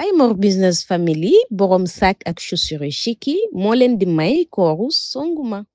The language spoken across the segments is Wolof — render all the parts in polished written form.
Baye Mor Business Family borom sac ak chaussures chic yi moo leen di may kooru Songuma.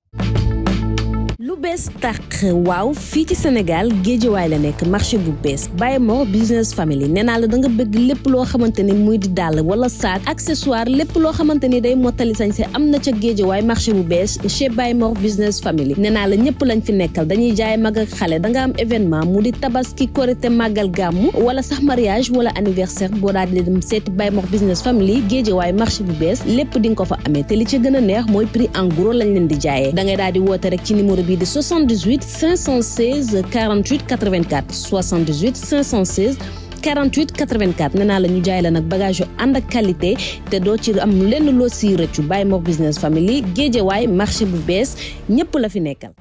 lu bees tàq waaw fii ci Sénégal Géejawaay la nekk marché bu bees Baye Mor Business Family nee naa la da nga bëgg lépp loo xamante ni muy di dàll wala sac accessoire lépp loo xamante ni day mottali sañse am na ca Géejawaay marché bu bees chez Baye Mor Business Family nee naa la ñëpp lañ fi nekkal dañuy jaay mag ak xale da nga am événement mu di tabaski korité màggal gàmmu wala sax mariage wala anniversaire boo daal di dem seeti Baye Mor Business Family Géejawaay marché bu bees lépp di nga ko fa amee te li ci gën a neex mooy prix en gros lañ leen di jaayee da ngay daal di woote rek ci numéro bi di 78 516 48 84 78 516 48 84 nee naa la ñu jaay la nag bagage yu ànd ak qualité te doo ci am lenn loo siy rëccu Baye Mor Business Family Géejawaay marché bu bees ñëpp la fi nekkal.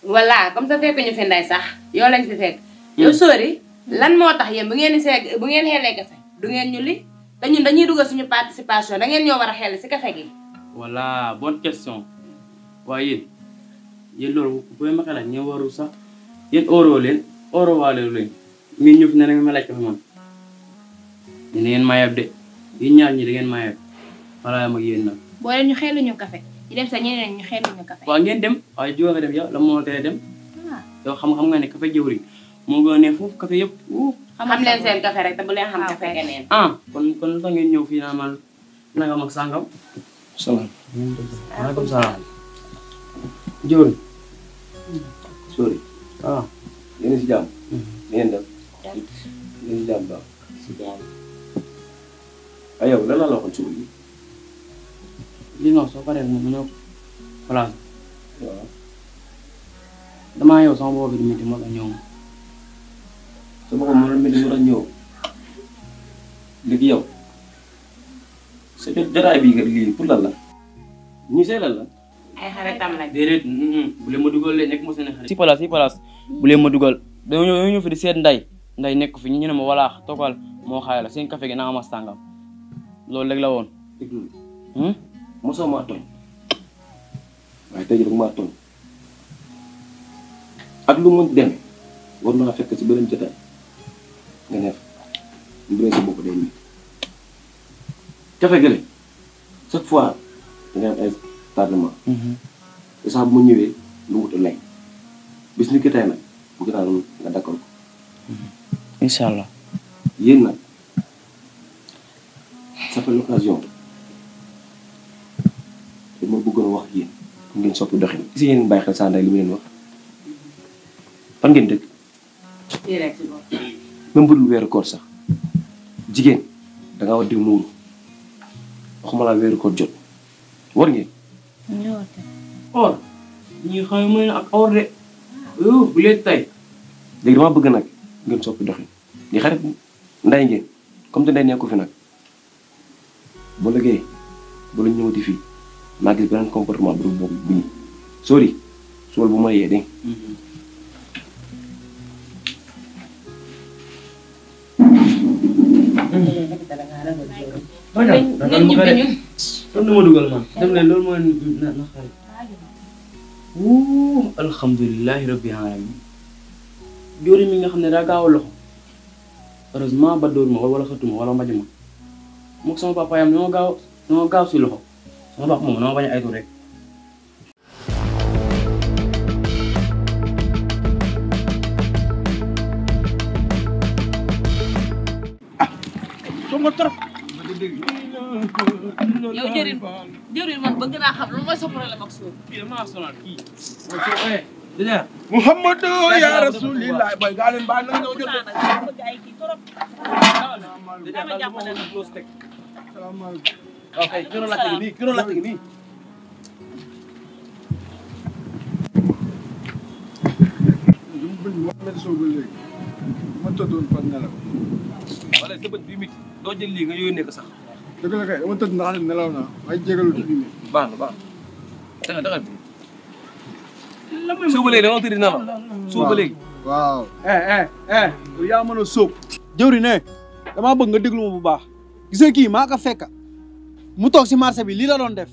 voilà comme ça fekk ñu fi nday sax yow lañ fi fekk. yow sori lan moo tax yéen bu ngeen di seeg bu ngeen xeelee kafe du ngeen ñu li te ñun dañuy dugal suñu participation da ngeen ñoo war a xel si kafe gi. voilà bonne question waaye yéen loolu bu ma xalaat ñoo waru sax yéen oro leen oro waale leen ngeen ñëw fi ne ma laaj ko man ñu ne ngeen mayab de yéen ñaar ñi da ngeen mayab wala am ak yéen nag. boo leen ñu xeeluñu kafe ñu dem sa ñeneen ñu xeeluñu kafe. waaw ngeen dem waaye jiw nga dem yow la moo tere dem. yow xam nga ne kafe jëwri moo gën a ne foofu kafe yëpp. xam leen seen kafe rek te bu leen xam kafe keneen. kon lu tax ngeen ñëw fii naa man nangam ak sangam. salaam. maaleykum salaam. jëwri. sori. yéen si jàmm. ngeen def. yéen si jàmm baax. yow lan la waxoon suba bi. li nga soo paree moom mu ñëw place. waaw. damaa yow sama boobu di métti moo tax ñëw ma. sa bopp moo la métti moo tax ñëw léegi yow sa jotaay bii nga lii pour lan la ñu see lan la. ay xaritam lañ. déedéet bu leen ma dugal leen nekk ma seen xarit. si place bu leen ma dugal dañoo ñëw fi di seet nday nekk fi ñu ne ma walaax toogal moo xaay la seen café gi naa ma sàngam loolu rek la woon. déglu mosoo maa tooñ waaye tey jii maa tooñ ak lu mu demee war naa fekk ci beneen jotaay nga neef mu bëri sa bopp day métti café gële chaque fois da ngay am ay tardement. te sax bu ma ñëwee lu wut lay bis ni ki tey nag bëgg naa loolu nga dakkal ko. incha allah. yéen nag ça fait l'occasion te ma bëggoon wax yéen ngeen soppi doxin. si yéen bàyyi xel saa nday li mu leen wax fan ngeen dëkk. fii rek si bopp. même bu dul weeru koor sax jigéen da ngaa war di muuru waxuma laa weeru koor jot war ngeen. or ñi xam ne ak or de bu leen tay léegi dama bëgg nag ngeen soppi doxin di xarit nday ngeen comme te nday nekku fi nag boo liggéey ba la ñëwati fii maa gis beneen comportement bu dul boobu bii sori suwal bu ma yee dégg kon ma dugal man dem leen loolu mooy na xarit alhamdulilahi rabbil alamin jóori mi nga xam ne daa gaaw a loxo heureusement ba dóor ma wala xëtuma wala mbaj ma mook sama papa yam ñoo gaaw si loxo sama wax moom noo bañ a aytu rek. soo nga trop. yow jëriñ man bëgg naa xam lu mooy sa problème ak suuf. kii damaa sonal kii. Muhammadu ya Rasulillah boy gaa leen baal na nga jot. bëgg ay kii trop. dama jàppale la. ok kiro la tegi nii. Muhammad Sow ba léegi ma tëddoon fan nelaw. wala sa bët bi mit doo jël lii nga yónnee ko sax. dëgg la kay dama tëdd ndax nelaw naa ay jégalu ci bii. baax na danga suuba léegi dama tëdd nelaw suuba léegi. waaw yow yaa mën a sóob. jëwri ne damaa bëgg nga déglu ma bu baax. gis nga kii maa ko fekk mu toog si marché bi lii la doon def.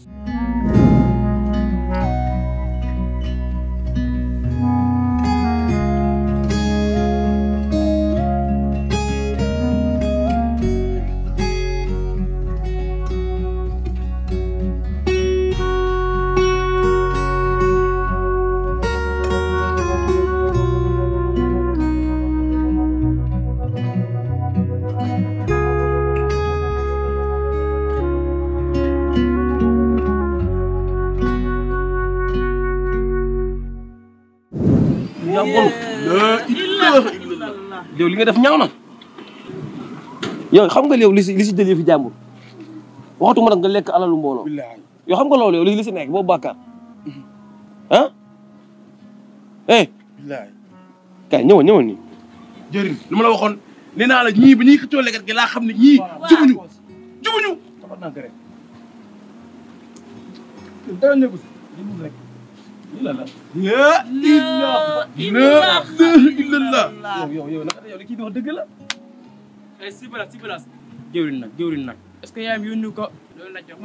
yaa bon la ilaha illallah yow li nga def ñaaw na yow xam nga yow li si jël fi jàmbur waxatuma nag nga lekk alalu mbooloo yow xam nga loolu yow li si nekk boobu bàkkaar ah kay ñëwoon nii jëriñ li ma la waxoon nee naa la ñii bi ñuy xëccoo lekkat gi laa xam ne ñii jubuñu dafa nànk rek dara nekku si rek la ilaha illallah yow naka yow li kii di wax dëgg la Sibilas jëwriñ nag est-ce que yaayam yónni ko loolu la jox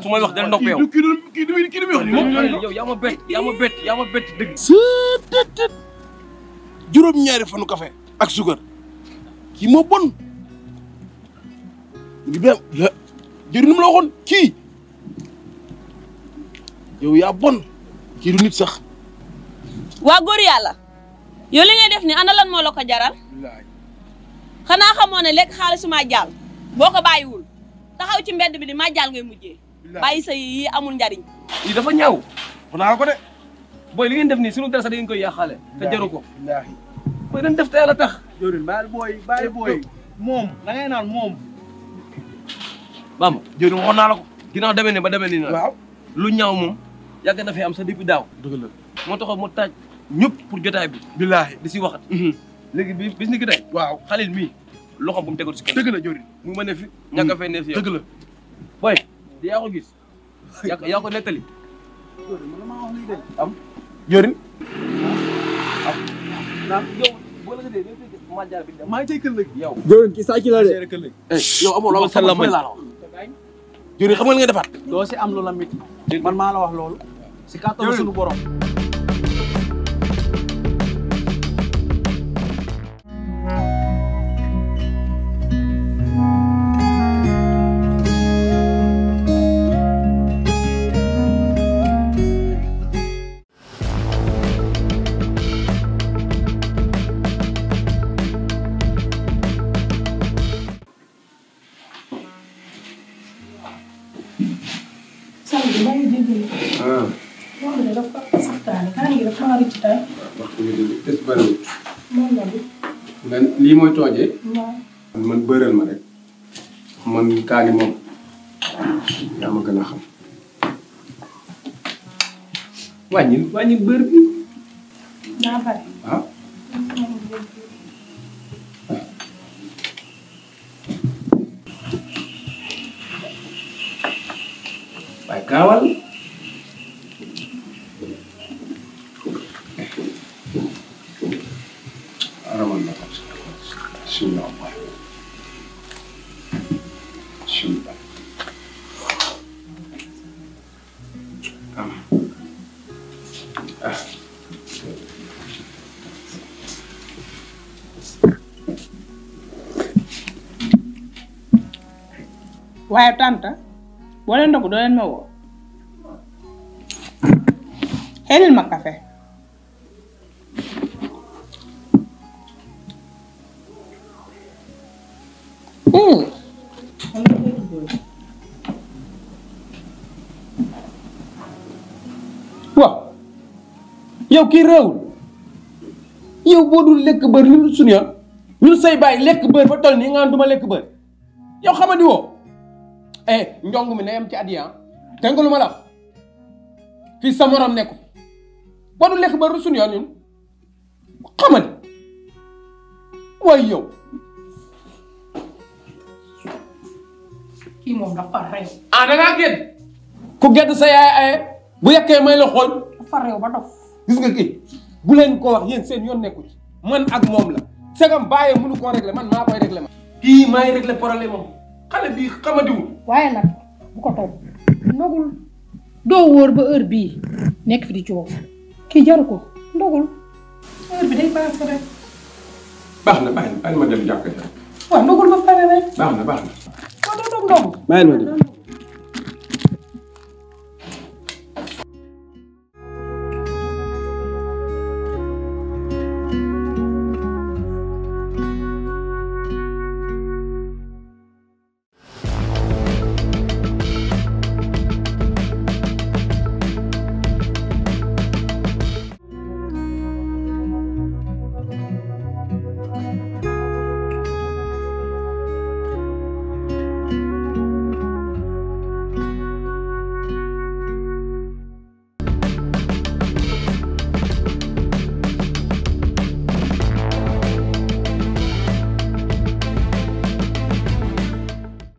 su may wax del ndox yow kii du muy wax ni moom yow yaa ma bett dëgg juróom-ñaari fanu café ak suukar kii moo bon ngi dem jëriñ nu mu la waxoon kii yow yaa bon kii du nit sax waa góor yàlla yow li ngay def ni ana lan moo la ko jaral xanaa xamoo ne lekk xaalisu maa jaal boo ko bàyyiwul taxaw ci mbedd bi di maa jaal ngay mujjee bàyyi sa yi amul njariñ lii dafa ñaaw xanaa ko de booy li ngeen def nii sunu dara sax da ngeen koy yàqaale te jaru ko booy dañ def te yàlla tax jëriñ bàyyi booy moom da ngay naan moom Bamba jëriñ waxoon naa la ko ginnaaw demee ne ba demee nii nag waaw lu ñaaw moom yàgg na fi am sa depuis daaw dëgg la moo taxoon mu taaj ñëpp pour jotaay bi billaahi di si waxat léegi bi bis ni ki tey waaw xalil mii loxoom bu mu tegul si kenn dëgg la jëriñ mu ma ne fi ñàkk a fay ne si yow dëgg la booy di yaa ko gis yaa ko nettali am jëriñ naam yow boo la nga dee ma jaar bi maa ngi tey kër léegi yow jëriñ kii sàcc la de yow amoo loo la wax jëriñ xam nga li nga defaat doo si am lu la métti man maa la wax loolu si kàttanu suñu borom lii mooy toojee man bëral ma rek man kaani moom yaa ma gën a xam wàññil bër bi waaw waaye gaawal aramal na ko bismillah bismillah waaye tante boo leen ndogu doo leen ma woo xelil ma café waaw yow kii réewul yow boo dul lekk bër lu suñu yoon ñun say bàyyi lekk bër ba toll nii nga duma lekk bër yow xamadi woo njong mi na yem ci adiya te nga lu ma la fii sa morom nekku boo dul lekk bër lu suñu yoon ñun xamadi waaye yow kii moom dafa réew da ngaa gedd ku gedd sa yaay aye bu yekkee may la xool dafa réew ba dof gis nga kii bu leen ko wax yéen seen yoon nekku ci man ak moom la segam bàyyee mënu koo régler man maa koy régler ma kii maay régler problème moom xale bii xamadiwul waaye nag bu ko toog ndogul doo wóor ba heure bii nekk fi di coow kii jaru ko ndogul heure bi day passé rek baax na bàyyi ma dem jàkk waaw ndogul ba pare rek baax na waaw doo doog ndogu bàyyil ma dem